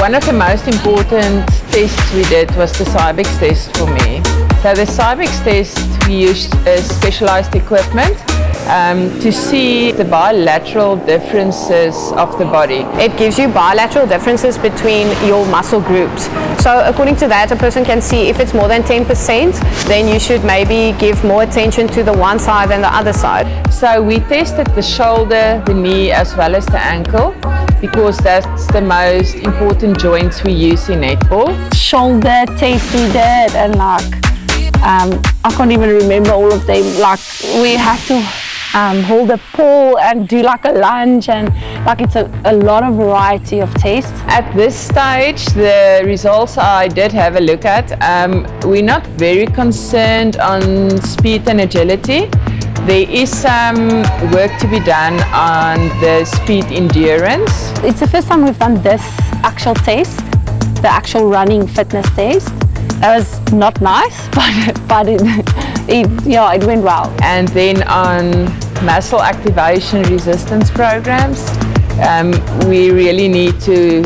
One of the most important tests we did was the Cybex test for me. So the Cybex test, we used specialized equipment to see the bilateral differences of the body. It gives you bilateral differences between your muscle groups. So according to that, a person can see if it's more than 10%, then you should maybe give more attention to the one side than the other side. So we tested the shoulder, the knee, as well as the ankle, because that's the most important joints we use in netball. Shoulder test we did, and I can't even remember all of them. Like, we have to hold a pole and do like a lunge, and like it's a lot of variety of tests. At this stage, the results I did have a look at, we're not very concerned on speed and agility. There is some work to be done on the speed endurance. It's the first time we've done this actual test, the actual running fitness test. That was not nice, but it went well. And then on muscle activation resistance programs, we really need to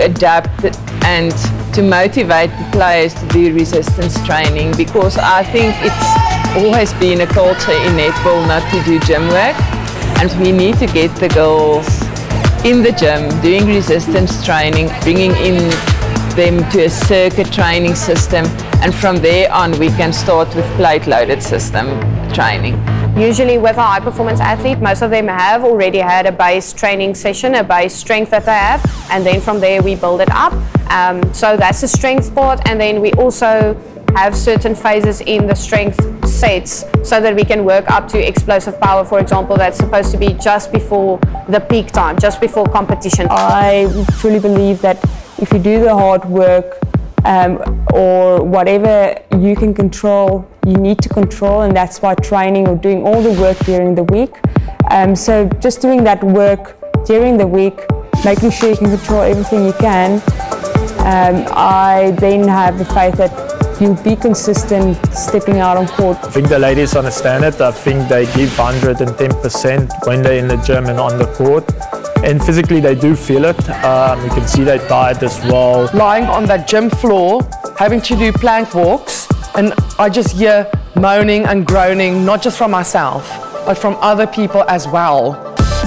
adapt and to motivate the players to do resistance training, because I think it's always been a culture in netball not to do gym work, and we need to get the girls in the gym doing resistance training, bringing in them to a circuit training system, and from there on we can start with plate loaded system training. Usually with a high performance athlete, most of them have already had a base training session, a base strength that they have, and then from there we build it up. So that's the strength part, and then we also have certain phases in the strength sets so that we can work up to explosive power, for example. That's supposed to be just before the peak time, just before competition. I truly believe that if you do the hard work or whatever you can control, you need to control, and that's why training or doing all the work during the week. So just doing that work during the week, making sure you can control everything you can, I then have the faith that you'll be consistent stepping out on court. I think the ladies understand it. I think they give 110% when they're in the gym and on the court. And physically they do feel it. You can see they're tired as well. Lying on that gym floor, having to do plank walks, and I just hear moaning and groaning, not just from myself, but from other people as well.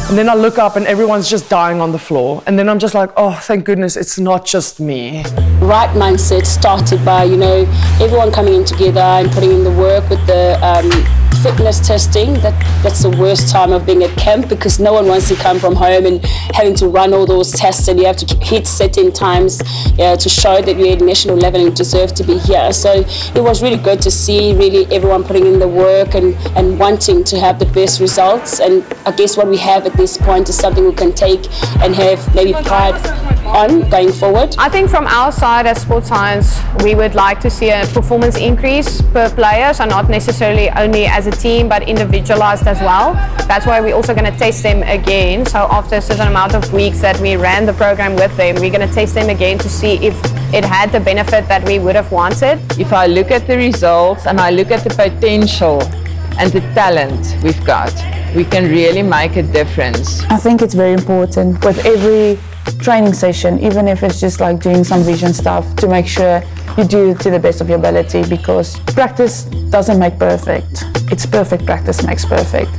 And then I look up and everyone's just dying on the floor. And then I'm just like, oh, thank goodness it's not just me. Right mindset started by, everyone coming in together and putting in the work with the fitness testing. That's the worst time of being at camp, because no one wants to come from home and having to run all those tests, and you have to hit certain times to show that you're at national level and you deserve to be here. So it was really good to see really everyone putting in the work and wanting to have the best results. And I guess what we have at this point is something we can take and have maybe pride on going forward. I think from our side as sports science, we would like to see a performance increase per player, so not necessarily only as a team but individualized as well. That's why we're also going to test them again. So after a certain amount of weeks that we ran the program with them, we're going to test them again to see if it had the benefit that we would have wanted. If I look at the results and I look at the potential and the talent we've got, we can really make a difference. I think it's very important with every training session, even if it's just like doing some vision stuff, to make sure you do it to the best of your ability, because practice doesn't make perfect. It's perfect practice makes perfect.